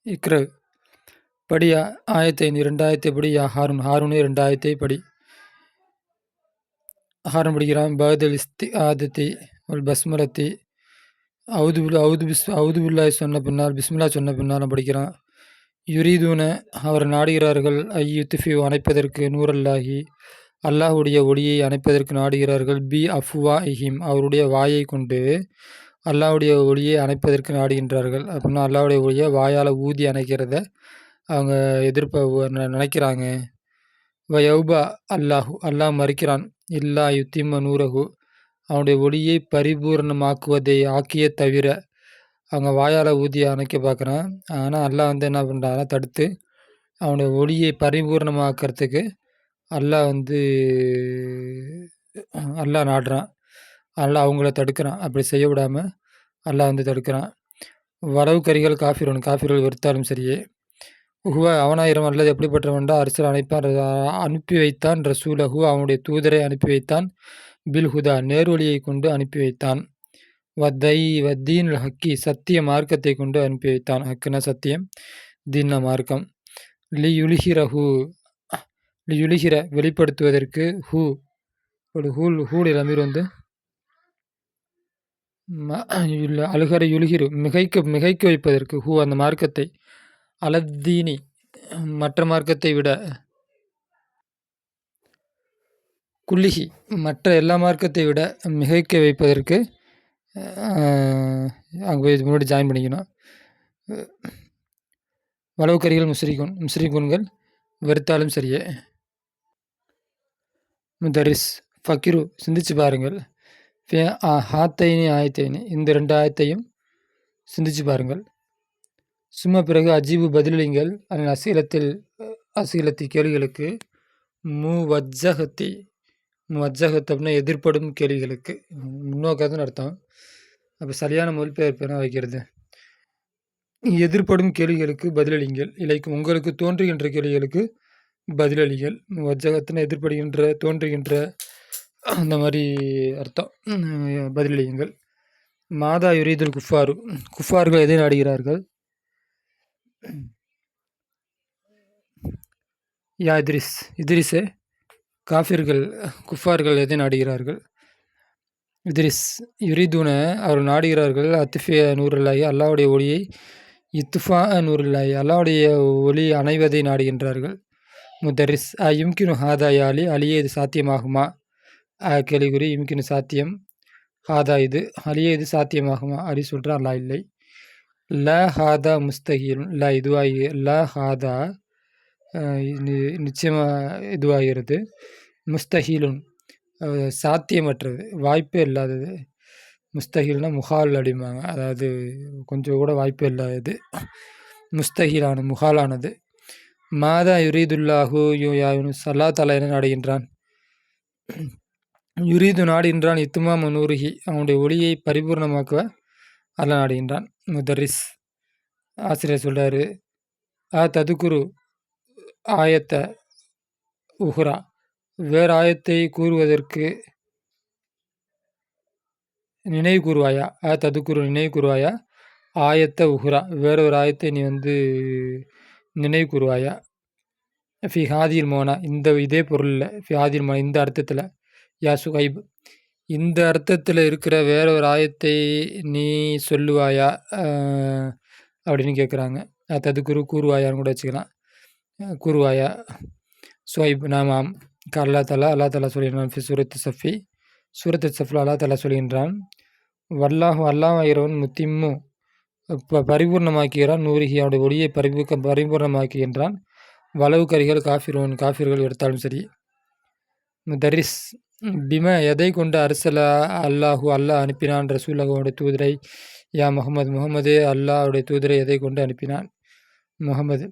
இக்ர படி ஆயத்தை 2 படி யா ஹாரூன் ஹாரூனே 2 படி. ஹாரூன் படிக்கிறான். பகதல் இஸ்தி ஆதத்தி ஒரு பஸ்மலத்தி அவுதுபில்லாய் சொன்ன பின்னால் பிஸ்மில்லா சொன்ன பின்னால் படிக்கிறான். யுரீதூன அவர் நாடுகிறார்கள் ஐயுத்துஃபியூ அணைப்பதற்கு நூறல்லாஹி அல்லாஹுடைய ஒளியை அணைப்பதற்கு நாடுகிறார்கள் பி அஃப்வா இஹிம் அவருடைய வாயை கொண்டு அல்லாஹுடைய ஒளியை அணைப்பதற்கு நாடுகின்றார்கள். அப்படின்னா அல்லாஹுடைய ஒளியை வாயால் ஊதி அணைக்கிறத அவங்க நினைக்கிறாங்க. வயௌபா அல்லாஹ் மறுக்கிறான். இல்லா யுத்திம்ம நூரகு அவனுடைய ஒளியை பரிபூர்ணமாக்குவதை ஆக்கிய தவிர அவங்க வாயால் ஊதி அணைக்க பார்க்குறான். ஆனால் அல்லாஹ் என்ன பண்ணுறாங்கன்னா தடுத்து அவனுடைய ஒளியை பரிபூர்ணமாக்கிறதுக்கு அல்லாஹ் நாடுறான். அல்லாஹ் அவங்கள தடுக்கிறான். அப்படி செய்ய விடாமல் அல்லாஹ் தடுக்கிறான். வரவு கரிகள் காஃபிர்கள் வெறுத்தாலும் சரியே. அவனாயிரம் அல்லது எப்படிப்பட்டவன்டா அரசல் அனுப்பி வைத்தான். ரசூலஹு அவனுடைய தூதரை அனுப்பி வைத்தான். பில் ஹுதா நேர்வழியை கொண்டு அனுப்பி வைத்தான். வத்தீன் ஹக்கி சத்திய மார்க்கத்தை கொண்டு அனுப்பி வைத்தான். ஹக்குன சத்தியம், தீன மார்க்கம். லியுலிஹிர வெளிப்படுத்துவதற்கு ஹூல் அமீர் அழுகர யுலிஹிரு மிகைக்க வைப்பதற்கு அந்த மார்க்கத்தை அலத்தீனி மற்ற மார்க்கத்தை விட குல்லிஹி மற்ற எல்லா மார்க்கத்தை விட மிகைக்க வைப்பதற்கு அங்கே போய் முன்னாடி ஜாயின் பண்ணிக்கணும். வளவுக்கரிகள் முஸ்ரிகுன்கள் வெறுத்தாலும் சரியே. முதரிஸ் ஃபக்கிரு சிந்திச்சு பாருங்கள். ஆயத்தைனி இந்த 2 ஆயத்தையும் சிந்திச்சு பாருங்கள். சும்மா பிறகு அஜீபு பதிலளிங்கள். அதன் அசீலத்தி கேள்விகளுக்கு முவஜ்ஜஹத் அப்படின்னா எதிர்ப்படும் கேள்விகளுக்கு முன்னோக்காதுன்னு அர்த்தம். அப்போ சரியான மொழிபெயர்ப்பு வைக்கிறது. எதிர்ப்படும் கேள்விகளுக்கு பதிலளிங்கள். இலைக்கும் உங்களுக்கு தோன்றுகின்ற கேள்விகளுக்கு பதிலளிகள். வஜ்ஜகத்தின எதிர்ப்படுகின்ற தோன்றுகின்ற அந்த மாதிரி அர்த்தம். பதிலளியுங்கள். மாதா யுரீதுல் குஃபார்கள் எதை நாடுகிறார்கள்? யா இத்ரிஸே குஃபார்கள் எதை நாடுகிறார்கள்? இத்ரிஸ் யுரீதுன அவர் நாடுகிறார்கள் அத்துஃபிய நூறுல்லாஹி அல்லாவுடைய ஒளியை இத்துஃபா நூறுல்லாஹி அல்லாவுடைய ஒளி அணைவதை நாடுகின்றார்கள். முதரிஸ் யும்கினு ஹாதா யாலி அலியே இது சாத்தியமாகுமா? கேள்விக்குறி. யும்கினு சாத்தியம், ஹாதா இது அலியே இது சாத்தியமாகுமா? அலி சொல்கிறான் அல்லா இல்லை. ல ஹாதா முஸ்தகீல் ல இதுவாகி ல ஹாதா நிச்சயமாக இதுவாகிறது. முஸ்தஹீலுன் சாத்தியமற்றது, வாய்ப்பே இல்லாதது. முஸ்தஹீல்னா முகால் அப்படிம்பாங்க, அதாவது கொஞ்சம் கூட வாய்ப்பே இல்லாதது. முஸ்தஹீலானது முகாலானது. மாதா யுரீதுல்லாஹு யூயாயுனுஸ் அல்லா தலா என நாடுகின்றான். யுரீது நாடுகின்றான். இத்துமாம் நூறுகி அவனுடைய ஒளியை பரிபூர்ணமாக்குவ அல்ல நாடுகின்றான். முதரிஸ் ஆசிரியர் சொல்கிறாரு. ததுக்குரு ஆயத்த உஹ்ரா வேறு ஆயத்தை கூறுவதற்கு நினைவு கூறுவாயா? ததுக்குரு நினைவு கூறுவாயா? ஆயத்த உஹ்ரா வேறொரு ஆயத்தை நீ நினைவு கூறுவாயா? ஃபி ஹாதில் மோனா இதே பொருளில் ஃபி ஹாதில் மோனா இந்த அர்த்தத்தில் யா சுஹைப் இந்த அர்த்தத்தில் இருக்கிற வேறொரு ஆயத்தை நீ சொல்லுவாயா அப்படின்னு கேட்குறாங்க. ததுக்குரு கூறுவாயான்னு கூட வச்சுக்கலாம். கூறுவாயா? சுஹைப் நாமாம் அல்லா தலா சொல்கின்றான். ஃபி சூரத்து சஃபில் அல்லா தலா சொல்கின்றான். அல்லாஹ் முத்திம்மு பரிபூர்ணமாக்குகிறான். நூறுகி அவனுடைய ஒளியை பரிபூர்ணமாக்குகின்றான். வளவு கரிகள் காஃபிர்கள் எடுத்தாலும் சரி. முதரிஸ் பிம எதை கொண்டு அரசலா அல்லாஹ் அனுப்பினான். ரசூலுல்லாஹுடைய தூதரை யா முகமதே அல்லாஹுடைய தூதரை எதை கொண்டு அனுப்பினான்? முகமது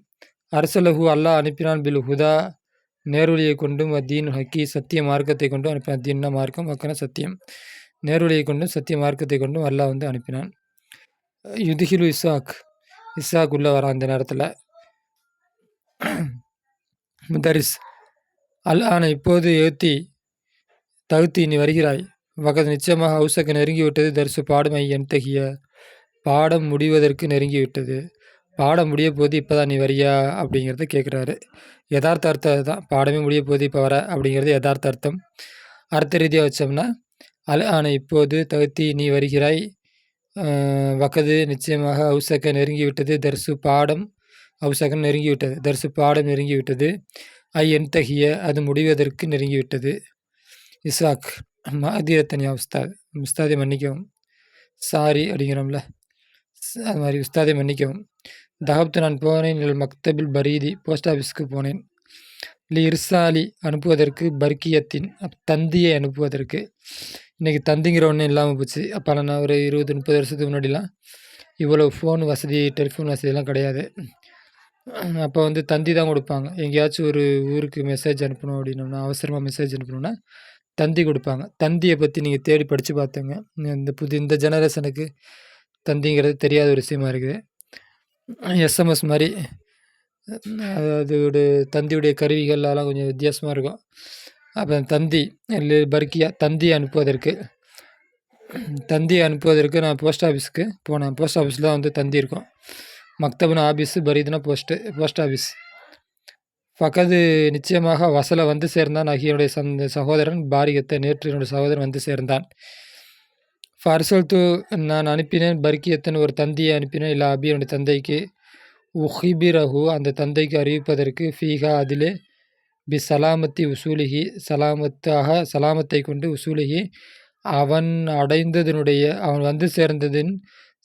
அரசலஹு அல்லாஹ் அனுப்பினான். பில் ஹுதா நேர்வழியை கொண்டும் தீன் ஹக்கி சத்திய மார்க்கத்தை கொண்டும் அனுப்பினான். தீன்னா மார்க்கம், ஹக்கன சத்தியம். நேர்வழியை கொண்டும் சத்திய மார்க்கத்தை கொண்டும் அல்லாஹ் அனுப்பினான். யுதிஹிலு இசாக் உள்ள வரான் அந்த நேரத்தில். முதரிஸ் அல்லாஹ் இப்போது தகுத்தி நீ வருகிறாய். வகது நிச்சயமாக ஹவுசக்கு நெருங்கிவிட்டது. தரிசு பாடம் என்தகிய பாடம் முடிவதற்கு நெருங்கிவிட்டது. பாடம் முடிய போது இப்போ தான் நீ வரியா அப்படிங்கிறத கேட்குறாரு. யதார்த்த அர்த்தம் அதுதான். பாடமே முடிய போது இப்போ வர அப்படிங்கிறது யதார்த்த அர்த்தம். அர்த்த ரீதியாக வச்சோம்னா, ஆன இப்போது தகுத்தி நீ வருகிறாய். வக்கது நிச்சயமாக அவுசக்க நெருங்கிவிட்டது. தர்சு பாடம் அவுசகன் நெருங்கிவிட்டது. தர்சு பாடம் நெருங்கிவிட்டது. என்தகிய அது முடிவதற்கு நெருங்கிவிட்டது. இசாக் மாதிரத்தனியா உஸ்தாத். உஸ்தாதை மன்னிக்கவும். சாரி அப்படிங்கிறோம்ல, அது மாதிரி உஸ்தாதை மன்னிக்கவும். தகப்து நான் போனேன். மக்தபில் பரீதி போஸ்ட் ஆஃபீஸ்க்கு போனேன். இர்சாலி அனுப்புவதற்கு, பர்கியத்தின் தந்தியை அனுப்புவதற்கு. இன்றைக்கி தந்திங்கிற ஒன்று இல்லாமல் போச்சு. அப்போலாம் நான் ஒரு 20-30 வருஷத்துக்கு முன்னாடிலாம் இவ்வளோ ஃபோன் வசதி, டெலிஃபோன் வசதியெல்லாம் கிடையாது. அப்போ வந்து தந்தி தான் கொடுப்பாங்க. எங்கேயாச்சும் ஒரு ஊருக்கு மெசேஜ் அனுப்பணும் அப்படின்னோம்னா, அவசரமாக மெசேஜ் அனுப்பணும்னா தந்தி கொடுப்பாங்க. தந்தியை பற்றி நீங்கள் தேடி படித்து பார்த்துங்க. இந்த ஜெனரேஷனுக்கு தந்திங்கிறது தெரியாத ஒரு விஷயமா இருக்குது. எஸ்எம்எஸ் மாதிரி அதோட தந்தியுடைய கருவிகள்லாம் கொஞ்சம் வித்தியாசமாக இருக்கும். அப்போ தந்தி பர்கியா தந்தி அனுப்புவதற்கு நான் போஸ்ட் ஆஃபீஸுக்கு போனேன். போஸ்ட் ஆஃபீஸில் தான் வந்து தந்தி இருக்கும். மக்தபுன் ஆஃபீஸு, பரீதுனா போஸ்ட் ஆஃபீஸ். பக்கத்து நிச்சயமாக வசல வந்து சேர்ந்தான். அகியனுடைய சகோதரன் பாரிகத்தை நேற்று என்னுடைய சகோதரன் வந்து சேர்ந்தான். ஃபர்சல்து நான் அனுப்பினேன். பர்கியத்தன் ஒரு தந்தியை அனுப்பினேன். இல்லை அபி என்னுடைய தந்தைக்கு. உஹிபிரஹு அந்த தந்தைக்கு அறிவிப்பதற்கு. ஃபீஹா அதிலே சலாமத்தி உசூலிகி சலாமத்தை கொண்டு உசூலிகி அவன் அடைந்ததனுடைய அவன் வந்து சேர்ந்ததின்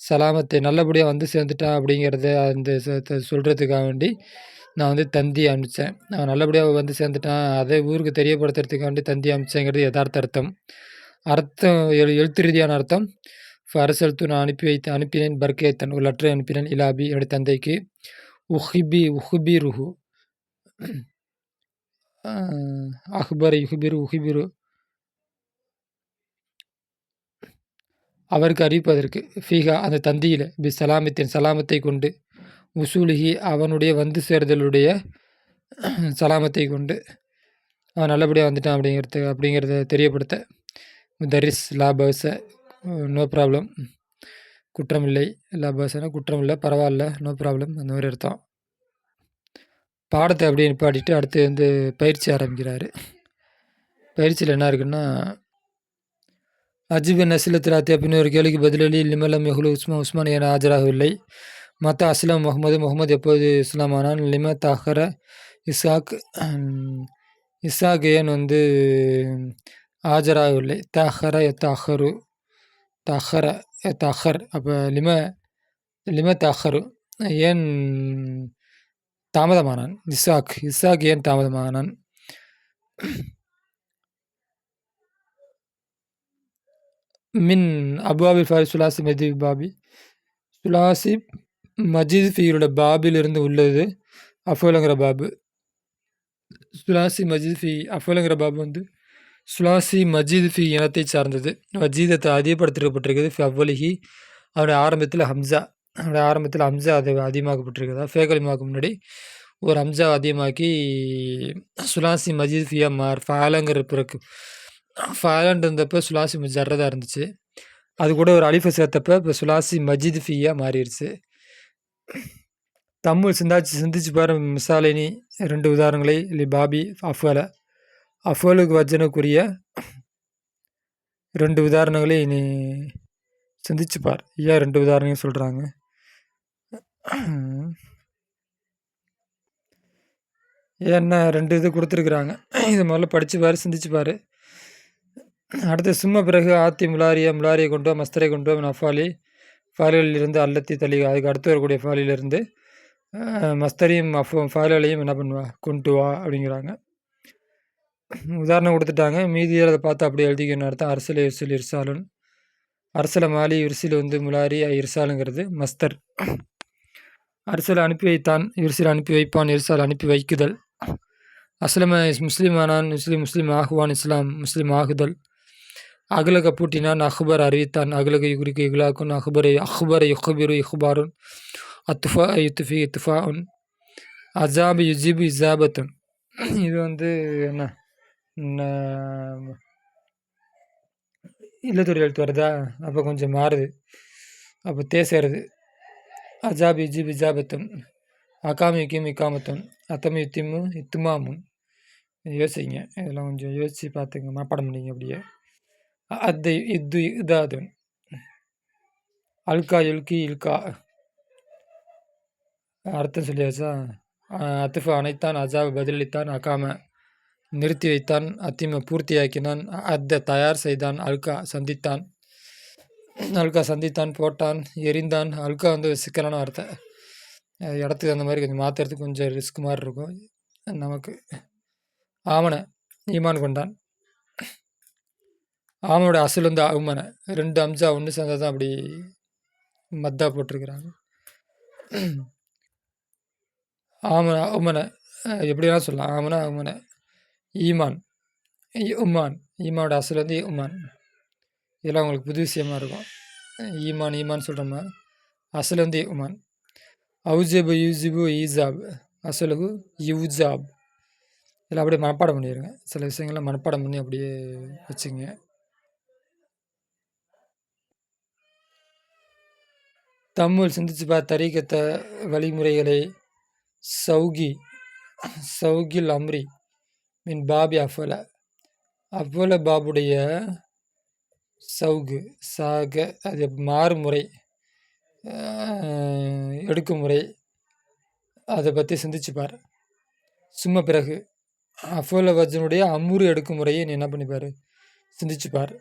சலாமத்தை நல்லபடியாக வந்து சேர்ந்துட்டான் அப்படிங்கிறத அந்த சொல்கிறதுக்காக வேண்டி நான் வந்து தந்தி அனுப்பிச்சேன். அவன் நல்லபடியாக வந்து சேர்ந்துட்டான், அதை ஊருக்கு தெரியப்படுத்துறதுக்காண்டி தந்தி அனுப்பிச்சேங்கிறது யதார்த்த அர்த்தம். எழுத்து ரீதியான அர்த்தம். ஃபரசல்து நான் அனுப்பினேன். பர்கேத்தன் ஒரு லெட்டரை அனுப்பினேன். இலாபி என்னுடைய தந்தைக்கு. உஹிபிருஹு உஹிபிரு அவருக்கு அறிவிப்பதற்கு. ஃபீஹா அந்த தந்தியில் சலாமத்தை கொண்டு. உசூலிகி அவனுடைய வந்து சேர்தலுடைய சலாமத்தை கொண்டு அவன் நல்லபடியாக வந்துட்டான் அப்படிங்கிறத தெரியப்படுத்த. தரிஸ் லாபவச நோ ப்ராப்ளம் குற்றமில்லை. லாபவசனா குற்றம் இல்லை, பரவாயில்ல, நோ ப்ராப்ளம் அந்த மாதிரி அர்த்தம். பாடத்தை அப்படியே நிப்பாட்டிட்டு அடுத்து வந்து பயிற்சி ஆரம்பிக்கிறாரு. பயிற்சியில் என்ன இருக்குன்னா, அஜிப நசிலத்திராத்தி அப்படின்னு ஒரு கேள்விக்கு பதிலளி. லிமலம் யஹுலு உஸ்மான் என ஆஜராகவில்லை. மத்த அஸ்லாம் முகமது எப்போது இஸ்லாமானான். லிம தாஹர இசாக் ஏன் வந்து ஆஜராகவில்லை. தாஹர் அப்போ லிம தாஹரு ஏன் தாமதமானான். இசாக் ஏன் தாமதமானான். மின் அபுவாபி ஃபாரி சுலாசி மஜித் பாபி சுலாசி மஜித் ஃபீரோட பாபிலிருந்து உள்ளது அஃபோலுங்கிற பாபு. சுலாசி மஜித் ஃபி அஃபோலுங்கிற பாபு வந்து சுலாசி மஜித் ஃபி இனத்தை சார்ந்தது. வஜீதத்தை அதிகப்படுத்தப்பட்டிருக்குது. ஃபி அவ்வலிஹி அவருடைய ஆரம்பத்தில் ஹம்சா அது அதிகமாக்கப்பட்டிருக்குதா. ஃபேகலிமாவுக்கு முன்னாடி ஒரு ஹம்சா அதிகமாக்கி சுலாசி மஜித் ஃபியா ஃபேலங்கிற பிறகு ஃபேலண்ட் இருந்தப்போ சுலாசி ஜர்ரதாக இருந்துச்சு. அது கூட ஒரு அலிஃபை சேர்த்தப்போ இப்போ சுலாசி மஜித் ஃபியா மாறிடுச்சு. தமிழ் சிந்திச்சு பாரு. மிசாலினி 2 உதாரணங்களை இல்லை பாபி அஃபலுக்கு வஜனுக்குரிய 2 உதாரணங்களை நீ சிந்திச்சு பார். ஏன் 2 உதாரணம் சொல்கிறாங்க. ஏன்னா 2 இது கொடுத்துருக்குறாங்க. இதை முதல்ல படித்து பாரு, சிந்திச்சு பாரு. அடுத்து சும்மா பிறகு ஆத்தி முலாரியை கொண்டு வா, மஸ்தரை கொண்டு வா, ஃபாலிகளிலிருந்து அல்லத்தி தலி அதுக்கு அடுத்து வரக்கூடிய ஃபாலிலிருந்து மஸ்தரையும் ஃபாலிகளையும் என்ன பண்ணுவா கொண்டு வா அப்படிங்கிறாங்க. உதாரணம் கொடுத்துட்டாங்க. மீதியில் அதை பார்த்து அப்படியே எழுதிக்கணும். அர்த்தம் அரசல் இர்சாலுன். அரசல மாலி இர்சில் வந்து முலாரி இர்சாலுங்கிறது மஸ்தர். அரசலை அனுப்பி வைத்தான், இர்சில் அனுப்பி வைப்பான், இர்சால் அனுப்பி வைக்குதல். அஸ்லம முஸ்லீமானான், முஸ்லீம் ஆகுவான், இஸ்லாம் முஸ்லீம் ஆகுதல். அகலக பூட்டினான், அஹ்பர் அறிவித்தான், அகலக யுகுரிக்கு இகுலாக்குன், அஹ்பரை யுஹபிரு இஹ்பாருன், அத்துஃபா யுத்துஃபி இத்துஃபாஉன், அஜாபு யுஜிபு இஜாபத்துன். இது வந்து என்ன இல்லத்தொரு எழுத்து வருதா, அப்போ கொஞ்சம் மாறுது, அப்போ தேசறது. அஜாப் இஜிப் இஜாபத்துன் அகாமி யுக்கிம் இக்காமத்துன் அத்தமி யுத்திமு இத்துமாமுன். யோசிங்க, இதெல்லாம் கொஞ்சம் யோசித்து பார்த்துங்க, மனப்பாடம் பண்ணிங்க அப்படியே. அத்தை இத்து இதாதுன் அல்கா யுல்கி இல்கா. அர்த்தம் சொல்லியாச்சா? அத்துஃபு அணைத்தான், அஜாப் பதிலளித்தான், அகாம நிறுத்தி வைத்தான், அத்திம பூர்த்தியாக்கினான், அத்த தயார் செய்தான், அல்கா சந்தித்தான், அல்கா சந்தித்தான் போட்டான், எரிந்தான். அல்கா வந்து சிக்கலான வார்த்தை, இடத்துக்கு அந்த மாதிரி கொஞ்சம் மாற்றுறதுக்கு கொஞ்சம் ரிஸ்க் மாதிரி இருக்கும் நமக்கு. ஆமன ஈமான் கொண்டான். ஆமனோட அசல் வந்து அவுமன, 2 அம்சா ஒன்று சேர்ந்தா தான் அப்படி மத்தா போட்டிருக்கிறாங்க. ஆமன உமன எப்படிலாம் சொல்லலாம், ஆமனா உமன. ஈமான் உமான், ஈமானோட அசல் வந்து உமான். இதெல்லாம் உங்களுக்கு புது விஷயமா இருக்கும். ஈமான் ஈமான் சொல்கிறோம்னா அசல் வந்து உமான். அவுஜபு யூஜிபு ஈசாப் அசலுகு யூஜாப். இதெல்லாம் அப்படியே மனப்பாடம் பண்ணிடுங்க. சில விஷயங்கள்லாம் மனப்பாடம் பண்ணி அப்படியே வச்சுங்க. தம்முள் சிந்திச்சு தரீக்கத்த வழிமுறைகளை சௌகில் அம்ரி மின் பாபி அஃபல பாபுடைய சவுகு சாக, அது மாறுமுறை எடுக்கும் முறை, அதை பற்றி சிந்திச்சுப்பார். சும்மா பிறகு அஃபோல வஜனுடைய அமுறு எடுக்கும் முறையை நீ என்ன பண்ணிப்பார், சிந்திச்சுப்பார்.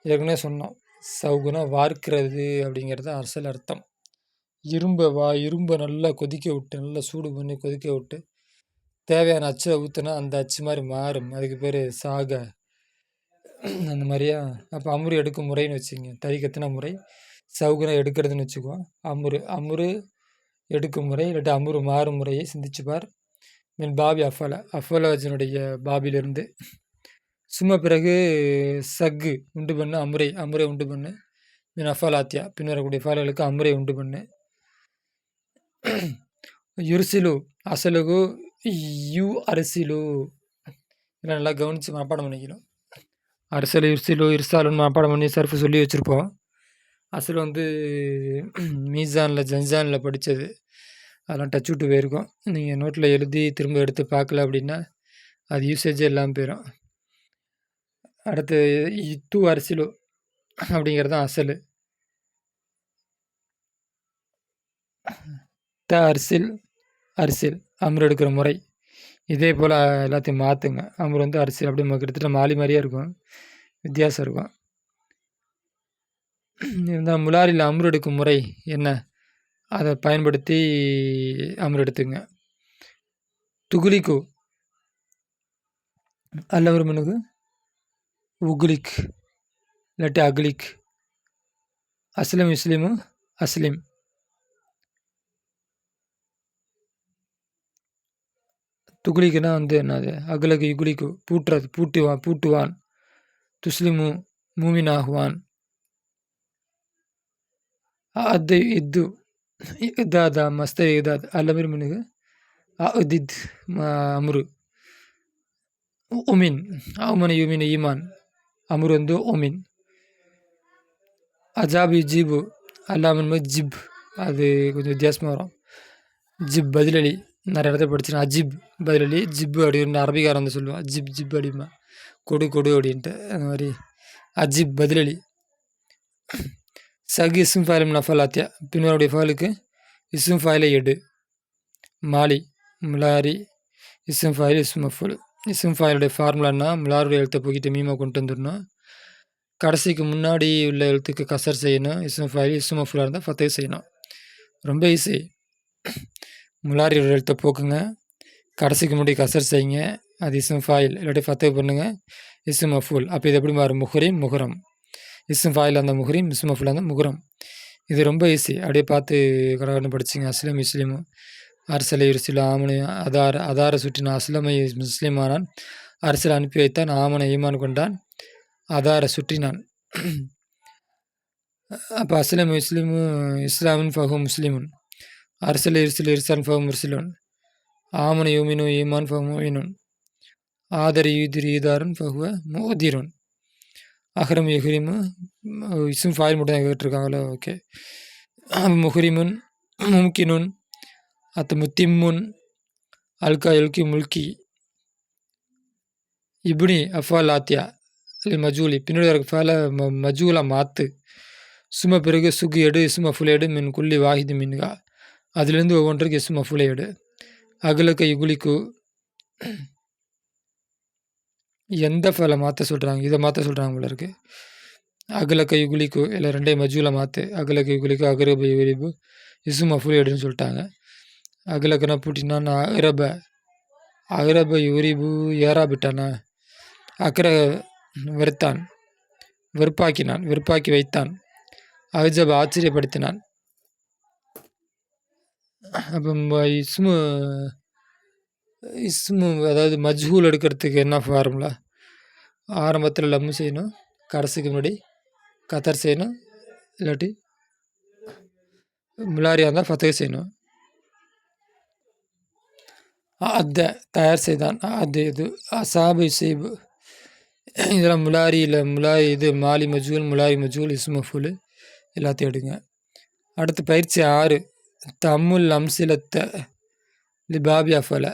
ஏற்கனவே சொன்னோம், சவுகுனா வார்க்கிறது அப்படிங்கிறது அசல் அர்த்தம். இரும்பை நல்லா கொதிக்க விட்டு, நல்லா சூடு பண்ணி கொதிக்க விட்டு தேவையான அச்சை ஊற்றுனா அந்த அச்சு மாதிரி மாறும், அதுக்கு பேர் சாக. அந்த மாதிரியா. அப்போ அமுறு எடுக்கும் முறைன்னு வச்சுங்க. தரிக்கத்தின முறை, சவுகுனா எடுக்கிறதுன்னு வச்சுக்குவோம். அமுறு எடுக்கும் முறை இல்லாட்டி அமுறு மாறும் முறையை சிந்திச்சுப்பார். மின் பாபி அஃபல வச்சனுடைய பாபிலிருந்து. சும்மா பிறகு சக்கு உண்டு பண்ணு, அமுரை உண்டு பண்ணு. மின் அஃபாலாத்தியா பின்வரக்கூடிய ஃபால்களுக்கு அமுரை உண்டு பண்ணு. யுர்சிலு அசலுகு யூ அரசிலு. இதெல்லாம் நல்லா கவனித்து மனப்பாடம் பண்ணிக்கணும். அரசல் யுர்சிலு இர்சாலுன்னு மனப்பாடம் பண்ணி சர்ஃபு சொல்லி வச்சுருப்போம். அசல் வந்து மீசானில் ஜன்ஜானில் படித்தது, அதெல்லாம் டச் விட்டு போயிருக்கும். நீங்கள் நோட்டில் எழுதி திரும்ப எடுத்து பார்க்கல அப்படின்னா அது யூசேஜே இல்லாமல் போயிடும். அடுத்து இத்து அரசிலு அப்படிங்கிறது தான் அசல். அரிசில் அமுர் எடுக்கிற முறை. இதே போல் எல்லாத்தையும் மாற்றுங்க. அமுர் வந்து அரிசில் அப்படி கிட்டத்தட்ட மாலி மாதிரியே இருக்கும், வித்தியாசம் இருக்கும். இருந்தால் முலாரில் அமுர் எடுக்கும் முறை என்ன, அதை பயன்படுத்தி அமுர் எடுத்துங்க. துகுலிக்கு அல்லவர் மனுக்கு உகுலிக் இல்லாட்டி அகுலிக். அஸ்லம் இஸ்லிமு அஸ்லிம். துகுலிக்குனா வந்து என்னது, அகுலகு யுகுலிக்கு பூட்டுறது, பூட்டுவான். துஸ்லிமு மூமினாகுவான். அது இதாதா மஸ்தர் இதாத் அல்லமீர் மனுக்கு அதித் அமுரு. உமின் அவுமன யூமின் ஈமான், அமுர் வந்து ஒமின். அஜாபு ஜிபு அல்லாமன் ஜிப், அது கொஞ்சம் வித்தியாசமாக வரும். ஜிப் பதிலளி, நிறைய இடத்துல படிச்சுன்னா அஜிப் பதிலளி, ஜிப்பு அப்படின்னு அரபிக்காரன் வந்து சொல்லுவான். ஜிப் அப்படிமா கொடு அப்படின்ட்டு, அந்த மாதிரி அஜிப் பதிலளி. சகு இஸ்ம் ஃபைலும் நஃபலாத்தியா பின்வருடைய ஃபைலுக்கு இஸ்ம் ஃபைலை எடு. மாலி முலாரி இஸ்ம் ஃபைல் இஸ்ம் மஃபுல். இஸ்ம் ஃபைலுடைய ஃபார்முலான்னா முலாருடைய எழுத்தை போக்கிட்டு மீமா கொண்டு வந்துடணும். கடைசிக்கு முன்னாடி உள்ள எழுத்துக்கு கசர் செய்யணும். இஸ்ம் ஃபைல் இஸ்ம் மஃபுலாக இருந்தால் ஃபத்தே செய்யணும். ரொம்ப ஈஸி. முலாரி எழுத்தை போக்குங்க, கடைசிக்கு முன்னாடி கசர் செய்யுங்க, அது இஸ்ம் ஃபைல் இல்லாட்டி ஃபத்தே பண்ணுங்கள், இஸ்ம் மஃபுல். அப்போ இது எப்படி மாறும், முஹரிம் முஹரம். இஸ்ம் ஃபைல் அந்த முஹரிம், இஸ்ம் மஃபுல் அந்த முஹரம். இது ரொம்ப ஈஸி, அப்படியே பார்த்து கடகடன்னு படிச்சிங்க. அஸ்லம் இஸ்லிமு அரசலை இருசில ஆமனை அதார சுற்றினான். அஸ்லமை முஸ்லிமானான், அரசலை அனுப்பி வைத்தான். ஆமனை ஈமான் கொண்டான், அதார சுற்றினான். அப்போ அஸ்லம் இஸ்லிமு இஸ்லாமின் ஃபஹு முஸ்லிமுன், அரசலை இருசில் இருசான் ஃபஹு முர்சிலுன், ஆமனை யூமினு ஈமான் ஃபஹு முயினுன், ஆதர் யூதிர் ஈதாரன் ஃபஹுவ மோதிருன். அஹ்ரம் யுஹ்ரிமு இஸ்ம் ஃபைல் மட்டும் தான் கேட்டிருக்காங்களோ, ஓகே. முஹ்ரிமுன் மும்கினுன் முத்திம்முன் அல்கா எல்கி முல்கி இப்னி அஃபாலாத்தியா மஜூலி பின்னாடி வர ஃபேல மஜூலா மாத்து சும பிறகு சுகு எடு இசும ஃபுலேடு மின் குள்ளி வாஹிது மின்கா அதுலேருந்து ஒவ்வொன்றுக்கு இசும ஃபுலேடு அகலக்க யுகுலிக்கு எந்த ஃபேலை மாற்ற சொல்கிறாங்க இதை மாற்ற சொல்கிறாங்க போல இருக்கு அகலக்க யுகுலிக்கு இல்லை ரெண்டே மஜூலா மாற்று அகலக்க யுகுலிக்கு அகரப யுரிபு இசும ஃபுலேடுன்னு சொல்லிட்டாங்க அகலக்கனா பூட்டினா அகரப யுரிபு ஏறா விட்டானா அக்கர வெறுத்தான் வெறுப்பாக்கி வைத்தான் அஜப் ஆச்சரியப்படுத்தினான் அப்போ இஸ்மு அதாவது மஜ்ஹூல் எடுக்கிறதுக்கு என்ன ஃபார்முலா ஆரம்பத்தில் லம்மு செய்யணும் கடைசிக்கு முன்னாடி கத்தர் செய்யணும் இல்லாட்டி முலாரியாக இருந்தால் ஃபத்தகை செய்யணும் அத்தை தயார் செய்தான் அது இது அசாபு இசைபு இதெல்லாம் முலாரி இது மாலி மஜூல் இஸ்மு ஃபுல் எல்லாத்தையும் எடுங்க. அடுத்து பயிற்சி 6 தம்முல் அம்சிலத்த லிபாபி அஃபல